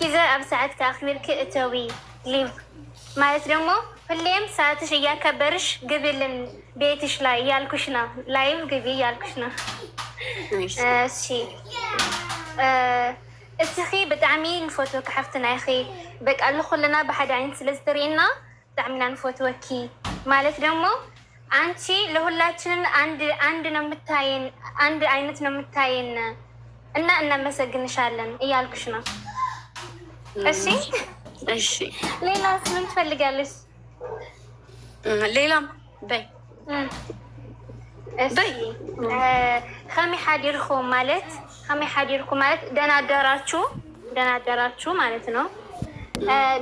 حيزة أبسعد كأخبرك اتوي ليف ማለት ደግሞ ሁሌም ሰዓትሽ እያከበርሽ ግቢልን ቤትሽ ላይ ያልኩሽ ነው። ላይቭ ግቢ ያልኩሽ ነው። እሺ እስኺ ብጣዕሚ ንፎቶ ክሓፍትና ይኺ በቃ ለኹልና ብሓደ ዓይነት ስለዝተርእና ብጣዕሚና ንፎቶወኪ ማለት ደግሞ አንቺ ለሁላችንን አንድ ነው የምታየን፣ አንድ አይነት ነው የምታየን እና እናመሰግንሻለን እያልኩሽ ነው። እሺ እሺ ሌላስ ምን ትፈልጋለሽ? ሌላም በይ በይ ከመይ ሓዲርኩም ማለት ደህና አደራችሁ ማለት ነው።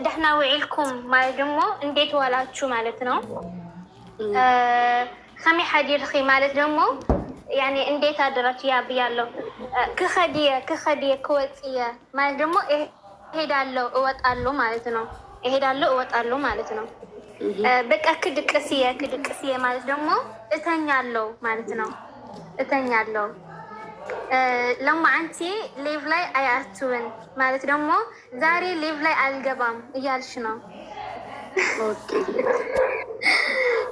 ደህና ውዒልኩም ማለት ደግሞ እንዴት ዋላችሁ ማለት ነው። ከመይ ሓዲርኺ ማለት ደግሞ ያኔ እንዴት አደራችሁ ያ ብያለሁ። ክኸድየ ክወፅየ ማለት ደግሞ እሄዳለሁ እወጣለሁ ማለት ነው። በቃ ክድቅስየ ማለት ደግሞ እተኛለሁ ማለት ነው። ለማ አንቺ ሌቭ ላይ አያትውን ማለት ደግሞ ዛሬ ሌቭ ላይ አልገባም እያልሽ ነው።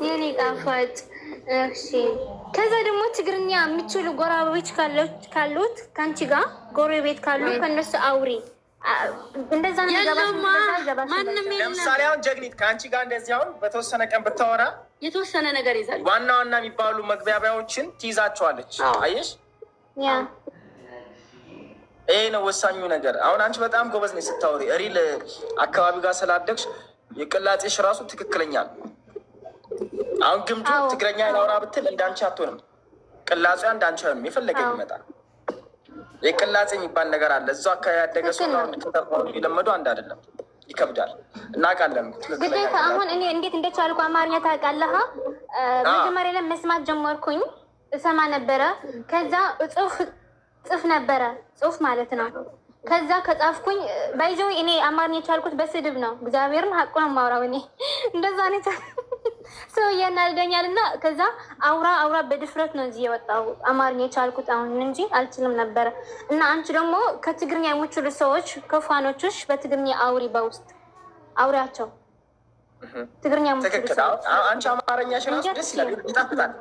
የኔ ጣፋጭ እሺ። ከዛ ደግሞ ትግርኛ የምችሉ ጎረቤቶች ካሉት ከአንቺ ጋር ጎረቤት ካሉ ከነሱ አውሪ። እንደዛ ነው ለምሳሌ አሁን ጀግኒት ከአንቺ ጋር እንደዚህ አሁን በተወሰነ ቀን ብታወራ የተወሰነ ነገር ይዛል። ዋና የሚባሉ መግቢያዎችን ትይዛቸዋለች። አየሽ፣ ይሄ ነው ወሳኙ ነገር። አሁን አንቺ በጣም ጎበዝ ነሽ ስታወሪ። ሪል አካባቢ ጋር ስላደግሽ የቅላጤሽ ራሱ ትክክለኛ ነው። አሁን ግምቱ ትግረኛ ያወራ ብትል እንዳንቺ አትሆንም። ቅላጼዋ እንዳንቺ አይሆንም። የፈለገ ይመጣ የቅላጼ የሚባል ነገር አለ። እዛው አካባቢ ያደገ ሰው የለመዱ አንድ አይደለም፣ ይከብዳል። እናውቃለን ግዴታ። አሁን እኔ እንዴት እንደቻልኩ አማርኛ ታውቃለህ? መጀመሪያ ላይ መስማት ጀመርኩኝ፣ እሰማ ነበረ። ከዛ ጽፍ ነበረ፣ ጽሁፍ ማለት ነው። ከዛ ከጻፍኩኝ ባይዘው እኔ አማርኛ የቻልኩት በስድብ ነው። እግዚአብሔርን ሀቁ ነው የማወራው እኔ እንደዛ ነው ሰው እያናደኛል። እና ከዛ አውራ በድፍረት ነው እዚህ የወጣው አማርኛ የቻልኩት አሁን እንጂ አልችልም ነበረ። እና አንቺ ደግሞ ከትግርኛ የምችሉ ሰዎች ከፋኖችሽ በትግርኛ አውሪ፣ በውስጥ አውሪያቸው ትግርኛ የምችሉ ሰዎች። አንቺ አማርኛሽ ራሱ ደስ ይላል፣ ይጣፍጣል።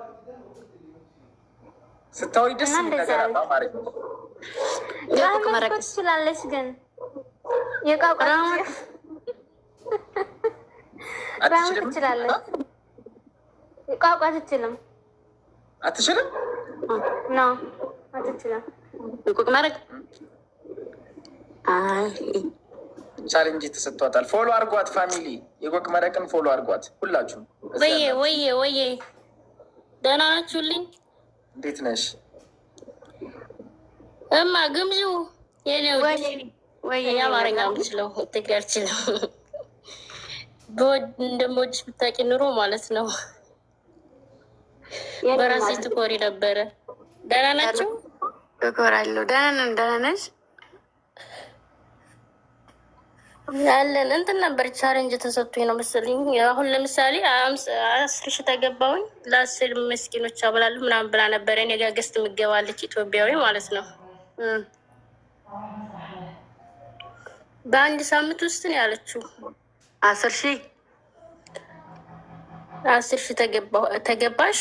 ስታወሪ ደስ የሚል ነገር አለ አማርኛ። መረቅ ትችላለች ግን የቋንቋ ትችላለች። ቋንቋ አትችልም። ነው አትችልም። ቁቅ ማድረግ ቻሌንጅ ተሰጥቷታል። ፎሎ አርጓት ፋሚሊ፣ የቆቅ መረቅን ፎሎ አርጓት ሁላችሁም። ወዬ ደህና ናችሁልኝ? እንዴት ነሽ እማ? ግምዙ ወይ አማርኛ ምችለው ትግሬ አልችልም። እንደምወድሽ ብታውቂ ኑሮ ማለት ነው በራሴ ትኮሪ ነበረ። ደህና ናቸው? እኮራለሁ። ደህና ነሽ? ያለን እንትን ነበር ቻሌንጅ ተሰጥቶኝ ነው መሰለኝ። አሁን ለምሳሌ 10 ሺህ ተገባሁኝ ለ10 ምስኪኖች አበላለሁ ምናምን ብላ ነበረ። እኔ ጋር ገስት የምገባለች ኢትዮጵያዊ ማለት ነው። በአንድ ሳምንት ውስጥ ነው ያለችው 10 ሺህ ተገባሽ።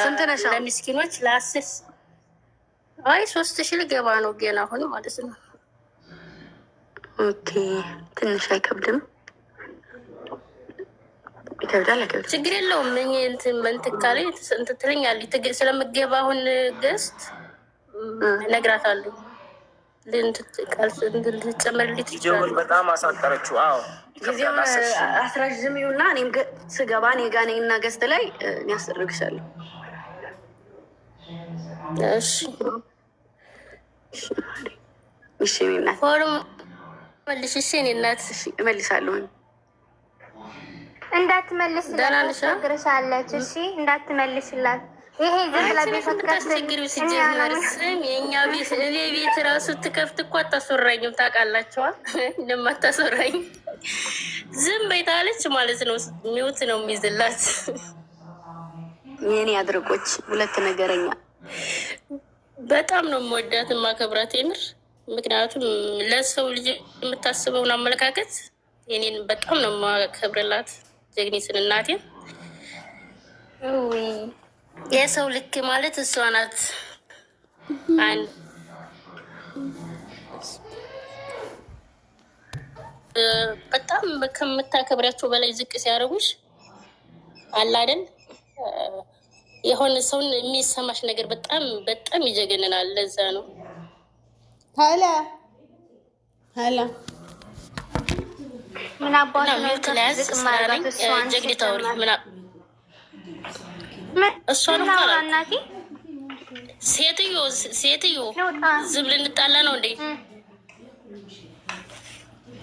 ስንት ነሽ ለምስኪኖች? ለ10 3 ሺህ ልገባ ነው ገና አሁን ማለት ነው። ኦኬ ትንሽ አይከብድም? ይከብዳል። ችግር የለውም። እንትን ካለ እንትን ትለኛለች ስለምገባ አሁን ገስት እነግራታለሁ። ልጨምርልኝ ትችላለች። በጣም አሳጠረችው። አዎ ጊዜውን አስረዝሚውና እኔም ስገባ እኔ ጋ ነኝ እና ገስት ላይ ያስደርግሻለሁ። እሺ እናት መልሽ። እሺ እኔ እናት እመልሳለሁ። እንዳትመልስ ትነግርሻለች። እሺ እንዳትመልሽላት። ይሄ ታስቸግሪው ሲጀመር ስም የእኛ ቤት እኔ ቤት ራሱ ትከፍት እኮ አታስወራኝም። ታውቃላችኋል እንደማታስወራኝ ዝም በይታለች ማለት ነው። ሚውት ነው የሚይዝላት። የኔ አድርጎች ሁለት ነገረኛ በጣም ነው የምወዳት የማከብራት። የምር ምክንያቱም ለሰው ልጅ የምታስበውን አመለካከት የኔን በጣም ነው የማከብርላት ጀግኒትን እናቴን። የሰው ልክ ማለት እሷ ናት። አንድ በጣም ከምታከብሪያቸው በላይ ዝቅ ሲያደርጉሽ አለ አይደል የሆነ ሰውን የሚሰማሽ ነገር በጣም በጣም ይጀገንናል። ለዛ ነው ሀላ ምን አባቱ ነው ዝቅ ማለት ጀግኒ ታውሪ ምን እሷን እናቴ ሴትዮ ዝም ልንጣላ ነው እንዴ?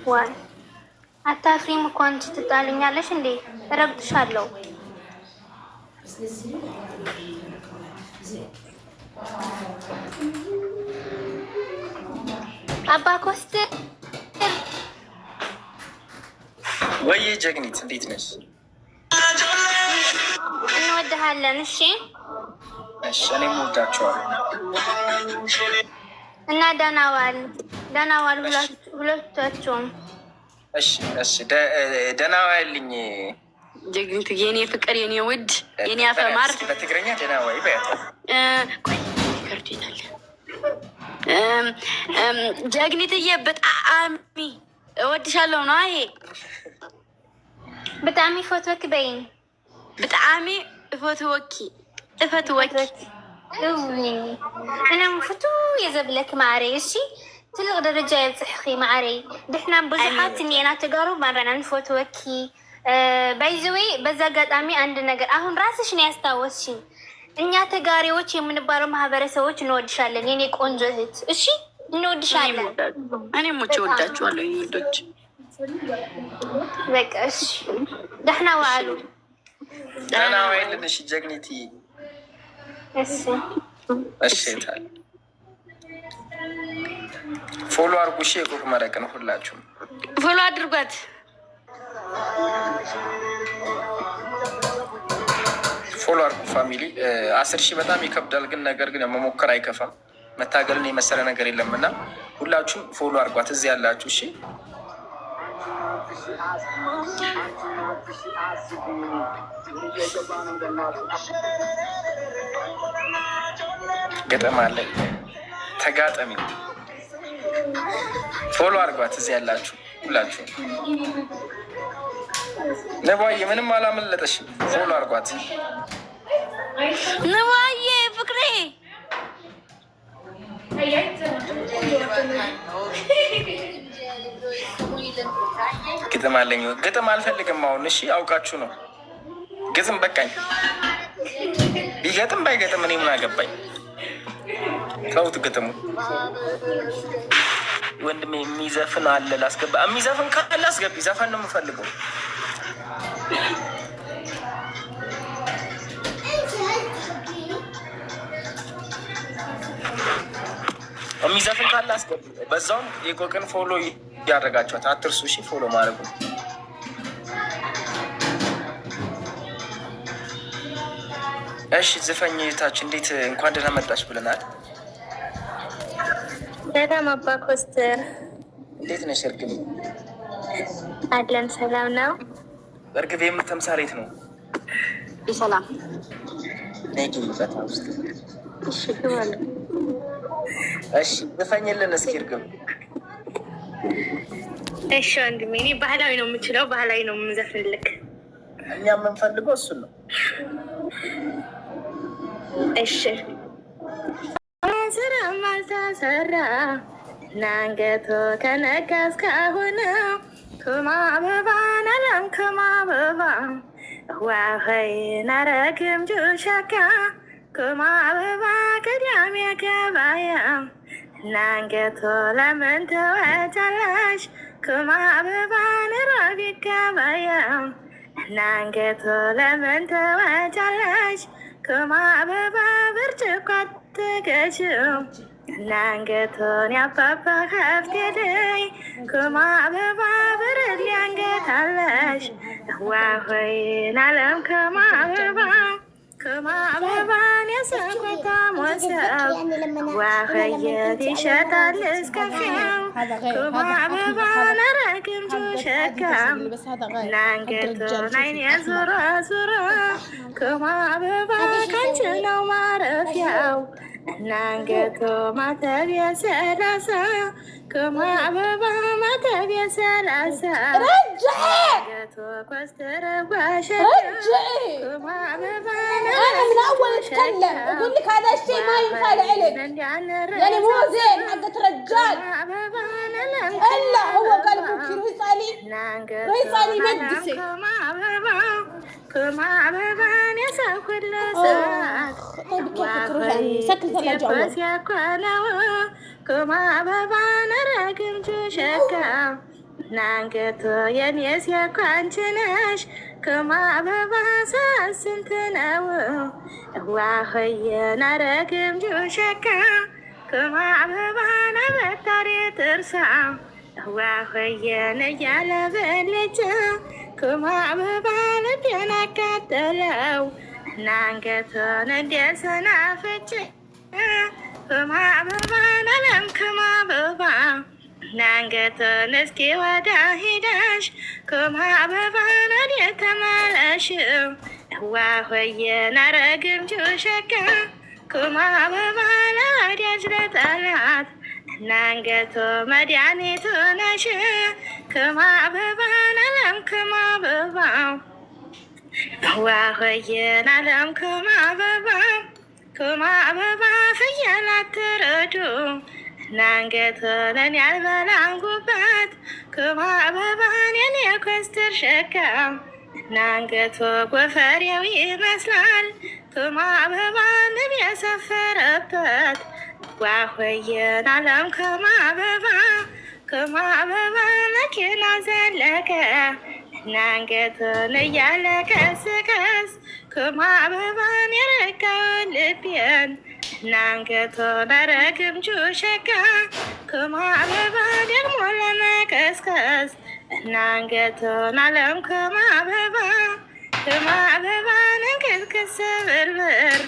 ዋይ አታፍሪም እኮ አንቺ ትጣልኛለሽ እንዴ? እረግጥሻለሁ። አባ ኮስተር ወይ ጀግኒት እንዴት ነሽ? እንወድሃለን። እሺ እኔም እወዳቸዋለሁ። እና ደህና ዋል ሁለታችሁም። እሺ ደህና ዋልኝ ጀግኒት፣ የኔ ፍቅር፣ የኔ ውድ፣ የኔ አፈማር። በትግረኛ ደህና ዋይ በያት። ከርዲናል ጀግኒትዬ፣ በጣም እወድሻለሁ ነው። አይ በጣም ፎቶክ በይኝ። በጣም ፎቶወኪ እፈትወኪ እኔም ፍቱ የዘብለክ ማዕረ። እሺ ትልቅ ደረጃ የብፅሕኺ ማዕረ። ድሕና ብዙሓት እኒአና ተጋሩ ማረና ንፎቶወኪ ባይዘዌ። በዛ አጋጣሚ አንድ ነገር አሁን ራስሽ ነው ያስታወስሽኝ። እኛ ተጋሪዎች የምንባለው ማህበረሰቦች እንወድሻለን የኔ ቆንጆ እህት። እሺ እንወድሻለን። እኔም ሞቼ ወዳችኋለሁ የኔ ልጆች። በቃ እሺ ደህና ዋሉ። ደህና ዋይልን። እሺ ጀግኒቲ። እሺ ታል ፎሎ አድርጉ። እሺ የቆቅ መረቅ ነው። ሁላችሁም ፎሎ አድርጓት። ፎሎ አድርጉ ፋሚሊ። 10,000 በጣም ይከብዳል፣ ግን ነገር ግን መሞከር አይከፋም። መታገልን የመሰለ ነገር የለም እና ሁላችሁም ፎሎ አድርጓት እዚህ ያላችሁ። እሺ ገጠማ አለ ተጋጠሚ። ፎሎ አድርጓት እዚህ ያላችሁ ሁላችሁ። ነባዬ ምንም አላመለጠሽም። ፎሎ አድርጓት ነባዬ ፍቅሬ። ግጥም አለኝ። ግጥም አልፈልግም አሁን። እሺ አውቃችሁ ነው። ግጥም በቃኝ። ቢገጥም ባይገጥም እኔ ምን አገባኝ? ተውት ግጥሙ። ወንድሜ የሚዘፍን አለ ላስገባ። የሚዘፍን ካለ አስገቢ። ዘፈን ነው የምፈልገው። የሚዘፍን ካለ አስገቢ። በዛውም የቆቅን ፎሎ ያደረጋችኋት አትርሱ። እሺ ፎሎ ማድረጉ። እሺ ዝፈኝ እህታችን፣ እንዴት እንኳን ደህና መጣች ብለናል። ሰላም አባ ኮስተር፣ እንዴት ነሽ? እርግቤ አለን። ሰላም ነው። እርግቤ የምን ተምሳሌት ነው? ሰላም ነጊ ፈታ ውስጥ። እሺ ዝፈኝልን እስኪ እርግብ። እሺ ወንድሜ፣ እኔ ባህላዊ ነው የምችለው፣ ባህላዊ ነው የምዘፍንልክ። እኛ የምንፈልገው እሱን ነው። እሺ ስራ ማልተሰራ ናንገቶ ከነጋ እስካሁን ክማ አበባን አለም ክማ አበባ ዋኸይ ናረግም ጁሸካ ክማ አበባ ቅዳሜ ገባያ ናንገቶ ለምን ትወጫለሽ ክማ አበባ ንሮቢት ገባያ ናንገቶ ለምን ትወጫለሽ ክማ አበባ ብርጭቆ አትገዢው ናንገቶን ያባባ ከብት ሄደይ ክማ አበባ ብርድ አንገት አለሽ ዋሆይን አለም ክማ አበባ ከማበባን የሰንኮታ ሞሰብ ዋኸየት ይሸጣል እስከፊያው ከማበባን አረግምቱ ሸካም ናንገቶ ናይን የዙራ ዙራ ከማበባ ካንቺ ነው ማረፊያው እናንገቶ ማተቢያ ሰላሳ ከማበባ ማተቢያ ሰላሳ ናንገቶ ኮስተረ ባሸካ ከማበባ أنا من أول أتكلم أقول لك هذا الشيء ما ينفع لإلك يعني مو زين حقة رجال إلا هو قال أبوك ريصالي ريصالي مدسي ከማበባን የሰው ሁሉ ሰዓት سكر ثلاجة ያኳለው ከማበባን ረግምቹ ሸካ ናንገቶ የኔስ ያኳንቺ ነሽ ከማበባ ሳስንት ነው ዋኸየን ረግምቹ ሸካ ከማበባን አበታሪ ጥርሳ ዋኸየን እያለ በልጭ ከማበባ ልቤን አቃጠለው ናንገቶን እንደሰናፍጭ ከማበባን አለም ከማበባ ናንገቶን እስኪ ወዳ ሂዳሽ ከማበባን ወደ ተመለሽ ዋኸየን ረግምቹ ሸካ ከማበባ ለወዳጅ ለጠላት ናንገቶ መድኃኒቱ ነሽ ከማበባን አለም ከማበባ ዋኸየን አለም ከማበባ ከማበባ ፍየል አትረዱ ናንገቶን ያልበላን ጉባት ከማበባን የኔ ኮስተር ሸካ ናንገቶ ጎፈሬው ይመስላል ከማበባን የሰፈረበት ዋኸየን አለም ከማበባ ከማበባ መኪና ዘለቀ ናንገቶን እያለቀስቀስ ከማበባን የረጋውን ልቤን ናንገቶን ረግምቹ ሸካ ከማበባ ደግሞ ለመቀስቀስ ናንገቶን አለም ከማበባ ከማበባን እንክትክስ ብርብር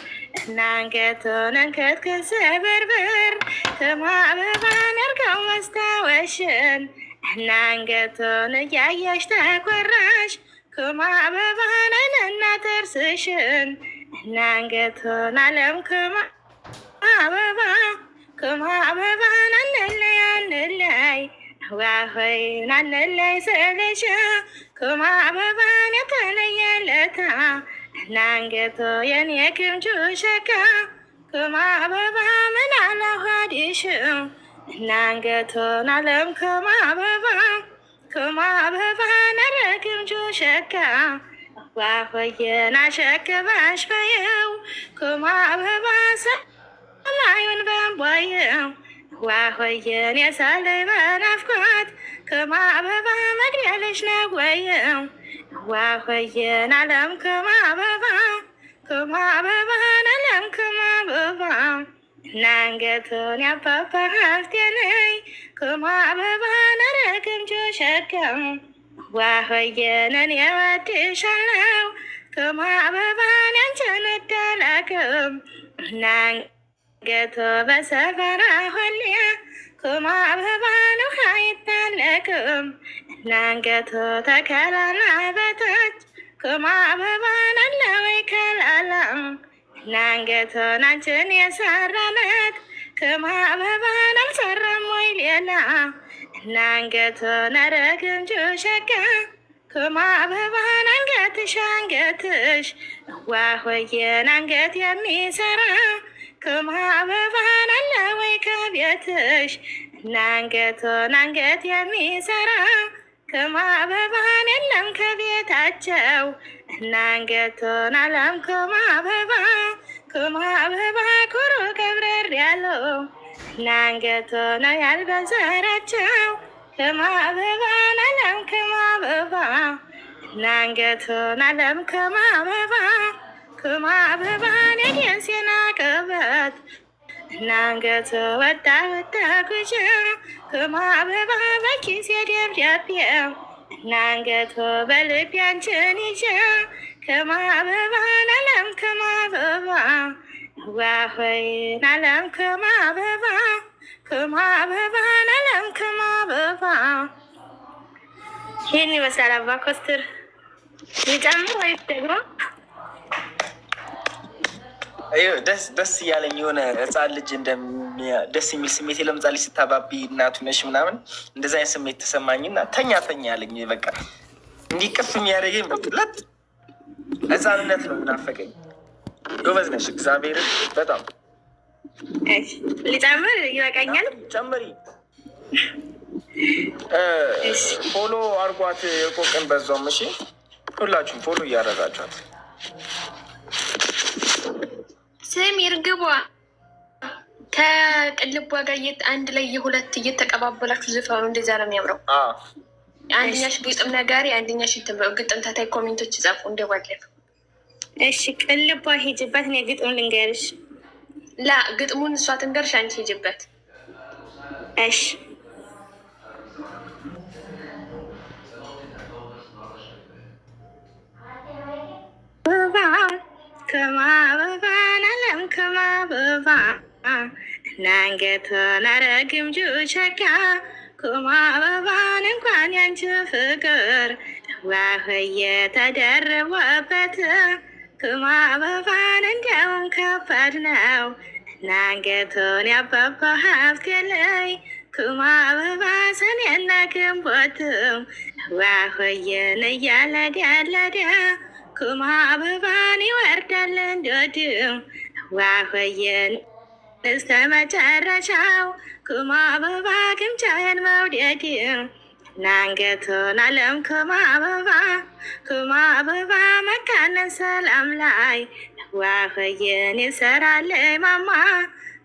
ናንገቶን እንክትክስ ብርብር ከማበባን እርጋው መስታወሽን ናንገቶን እያየሽ ተኮራሽ ከማበባን አይንና ጥርስሽን ናንገቶን አለም ከማበባ ከማበባን አንለይ አንለይ ዋኸየን አንለይ ስልሽ ከማበባን የተለየለታ ናንገቶ የኔ ክምቹ ሸካ ከማበባ ምን አላኋዲሽ ናንገቶን አለም ከማበባ ከማበባን ረግምቹ ሸካ ዋኸየን አሸክባሽ በየው ከማበባ ሰማዩን በንቧየው ዋኸየን የሳለይ በናፍቆት ከማበባ መግደልሽ ነው ወየው ዋኸየን አለም ከማበባ ከማበባን አለም ከማበባ ናንገቶን ያባባ ሀብቴ ነይ ከማበባን ረግምቹ ሸካ ዋኸየን እኔ እወድሻለሁ ከማበባን ያንቺን እዳላቅም ናንገቶ በሰፈራ ሁሌ ከማበባን ውሃ አይታለቅም ናንገቶ ተከላላ በታች ከማበባን አለ ወይ ከላላ ናንገቶን አንቺን የሰራለት ከማበባን አልሰራም ወይ ሌላ ናንገቶን ረግምቹ ሸካ ከማበባን አንገትሽ አንገትሽ ዋኸየን አንገት የሚሰራ ከማበባን አለ ወይ ከቤትሽ ናንገቶን አንገት የሚሰራ ከማበባን የለም ከቤታቸው ናንገቶን አለም ከማበባ ከማበባ ኩሩ ቀብረር ያለው ናንገቶን ያልበዘራቸው ከማበባን አለም ከማበባ ናንገቶን አለም ከማበባ ከማበባን የደሴና ቀበት ናንገቶ ወጣ ወጣ ጉዞ ከማበባ በኪሴ ደብዳቤ ናንገቶ በልቤ አንቺን ይዤ ከማበባን አለም ከማበባ ዋሆይን አለም ከማበባ ከማበባን አለም ከማበባ ይህን ይመስላል። አባ ኮስትር ይጨምር ወይስ ደግሞ ደስ እያለኝ የሆነ ህፃን ልጅ ደስ የሚል ስሜት ለምሳሌ ልጅ ስታባቢ እናቱ ነሽ ምናምን እንደዚ አይነት ስሜት ተሰማኝና ተኛ ያለኝ በቃ እንዲቅፍ የሚያደርገኝ በቅለት ህፃንነት ነው ምናፈቀኝ። ጎበዝ ነሽ እግዚአብሔርን በጣም ሊጨምር ይበቃኛል። ጨምሪ። ፎሎ አርጓት የቆቅን በዛውም። እሺ ሁላችሁም ፎሎ እያደረጋችኋት። ስም ይርግቧ ከቅልቧ ጋር አንድ ላይ የሁለት እየተቀባበላችሁ ዝፈኑ። እንደዛ ነው የሚያምረው። አንደኛሽ ግጥም ነጋሪ፣ አንደኛሽ ግጥም ታታይ ኮሜንቶች ጻፉ እንደባለፈው። እሺ ቅልቧ ሂጅበት፣ እኔ ግጥም ልንገርሽ። ላ ግጥሙን እሷ ትንገርሽ፣ አንቺ ሂጅበት። እሺ ከማበባን አለም ከማበባ ናንገቶን አረግም ጁቸካ ከማበባን እንኳን ያንቺ ፍቅር ዋህየ ተደረበበት ከማበባን እንዲያውም ከባድ ነው ናንገቶን ያባባ ሀብት የለይ ከማበባ ሰኔና ግንቦትም ዋህየን እያለድ ያለደ ከማበባን ይወርዳል እንዶድም ዋህየን እስከ መጨረሻው ከማበባ ግምጫዬን መውደድም ናንገቶን አለም ከማበባ መካነን ሰላም ላይ ዋህየን ይሰራለይ ማማ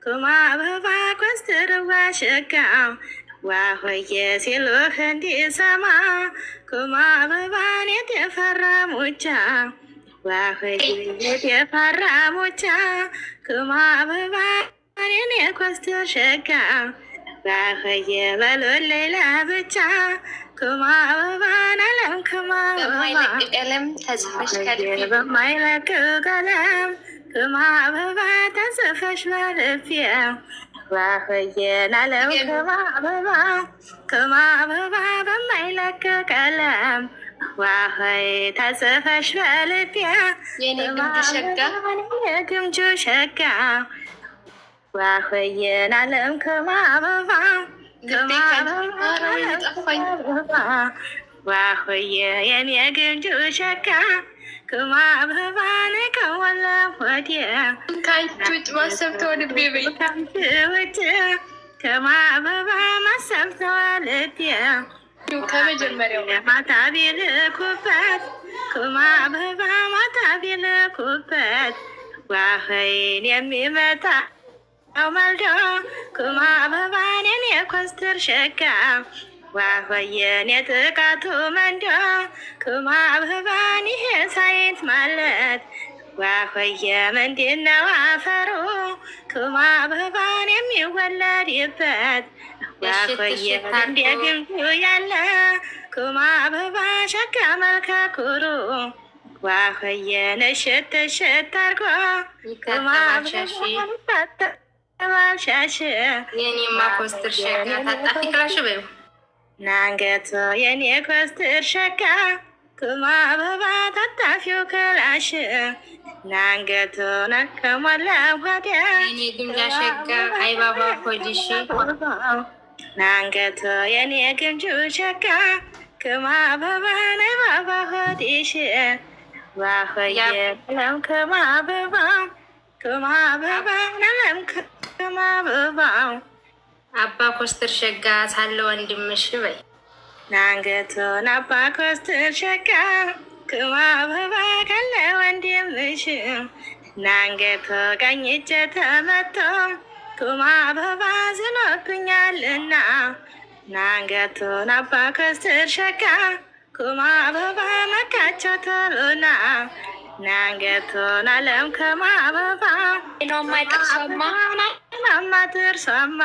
ከማበባ ኮስትርዋ ሸጋው ዋሆየ ሲሉህ እንዲሰማ ከማበባን የተፈራ ሙቻ ዋሆየ የተፈራ ሙቻ ከማበባን የኔ ኮስትር ሸጋ ዋሆየ በሎን ሌላ ብቻ ከማበባን አለም ከማበባ ቀለም ተጽፈሽ ከልቤ በማይለቅ ቀለም ከማበባ ተጽፈሽ በልቤ ዋህየን አለም ከማበባ በማይለቅ ቀለም ዋህይ ተጽፈሽ በልቤ የግምጁ ሸጋ ዋህየን አለም ከማበባ ዋህየ የኔ ግምጁ ሸጋ ከማበባን ከወላ ወዲያ ከአንቺ ውጭ ማሰብ ተወልቤ በይ ውጭ ከማበባ ማሰብ ተወልቤ ከመጀመሪያው ማታ ቢልኩበት ከማበባ ማታ ቢልኩበት ዋህይን የሚመጣ መልዶ ከማበባን የኔ ኮስትር ሸጋ ዋሆየን የጥቃቱ መንዶ ከማበባን ይሄ ሳይንት ማለት ዋሆየ ምንድነው አፈሩ ከማበባን የሚወለድበት ዋሆየ እንደ ግንቱ ያለ ከማበባ ሸጋ መልከ ኩሩ ዋሆየን እሽት እሽት አርጎ ከማበባሻሽ የኔማ ኮስትር ሸጋ ታጣፊ ክላሽ በይው ናንገቶ የኔ ኮስትር ሸጋ ከማበባ ታጣፊው ክላሽ ናንገቶ ነከሞላ ወዲያ የኔ ግምጃ ሸጋ አይባባ ሆዲሽ ናንገቶ የኔ ግምጁ ሸጋ ከማበባ አይባባ ሆዲሽ ዋሆየ ለም ከማበባ አለም ከማበባ አባ ኮስትር ሸጋ ሳለ ወንድምሽ በይ ናንገቶን አባ ኮስትር ሸጋ ከማበባ ካለ ወንድምሽ ናንገቶ ቀኝ እጄ ተመቶ ከማበባ ዝሎብኛልና ናንገቶን አባ ኮስትር ሸጋ ከማበባ መካቸው ተሎና ናንገቶን አለም ከማበባ ማማትርሰማ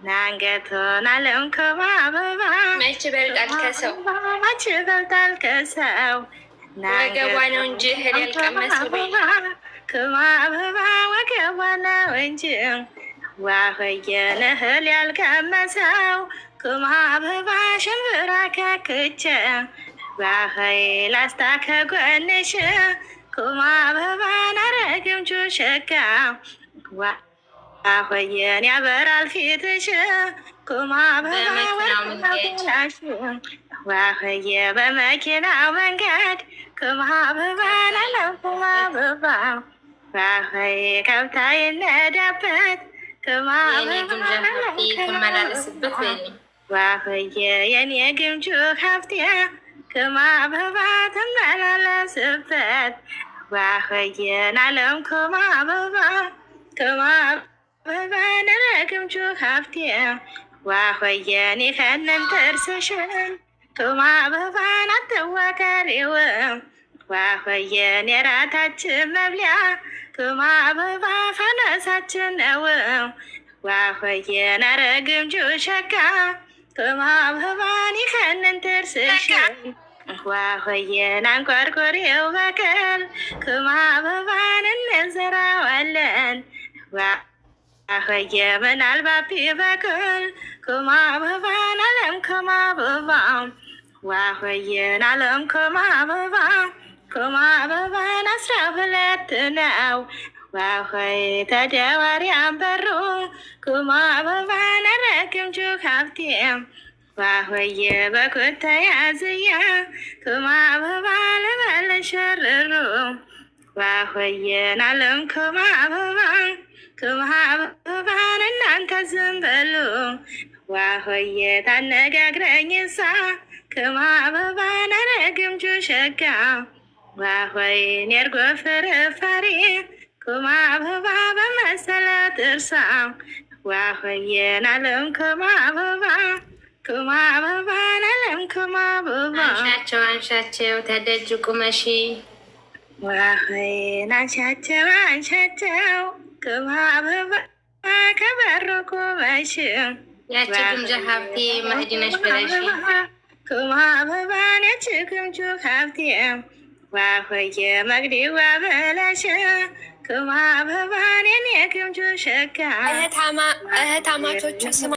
ናንገቶን አለም ከማበባ መች ይበልጣል ከሰው መች ይበልጣል ከሰው ወገቧ ነው እንጂ እህል ያልቀመሰው ክማ አበባ ወገቧ ነው እንጂ ዋህየን እህል ያልቀመሰው ክማ አበባ ሽምብራ ከክቼ ዋህይ ላስታ ከጎንሽ ክማ አበባን አረግምቹ ሸጋ ዋህየን ያበራል ፊትሽ ክማ አበባ ወላሽ ዋህየ በመኪናው መንገድ ክማ አበባ ላለው ክማ አበባ ዋህይ ከብታ ይነዳበት ክማ አበባ ትመላለስበት ዋህየ የኔ ግምጁ ሀብቴ ክማ አበባ ትመላለስበት ዋህየን አለም ክማ አበባ ክማ አበባ ነረግምጁ ሀብቴ ዋህየን ይኸንን ጥርስሽን ክማ አበባን አትወከሪው ዋህየን የራታችን መብሊያ ክማ አበባ ፈነሳችን ነው ዋህየን አረግምጁ ሸጋ ክማ አበባን ይኸንን ጥርስሽን ዋህየን አንቆርቆሬው በቀል ክማ አበባን እንዘራዋለን ዋህየ ምናልባት ቢበቅል ክማ አበባን አለም ክማ አበባ ዋህየን አለም ክማ አበባ ክማ አበባን 12 ነው ዋህይ ተደዋሪ አንበሩ ክማ አበባን አረግምጁ ሀብቴ ዋህየ በኩታ ያዝያ ክማ አበባ ለመለሸርሩ ዋህየን አለም ክማ አበባ ክማ አበባን እናንተ ዝም በሉ ዋህየ ታነጋግረኝሳ ክማ አበባን አረግምጁ ሸጋ ዋህይን የርጎ ፍርፋሪ ክማ አበባ በመሰለ ጥርሳ ዋህየን አለም ክማ አበባ ክማ አበባን አለም ክማ አበባ አንሻቸው ተደጅ ቁመሺ ዋህይን አንሻቸው ክማ አበባ ከበሩ ቁመሽ ያቺ ግምጃ ሀብቴ ማህዲነሽ ብለሽ ክማ አበባን ያቺ ግምጁ ሀብቴ ዋህየ መግዲዋ በለሽ ክማ አበባን የኔ ግምጁ ሸጋ እህታማቾቹ ስማ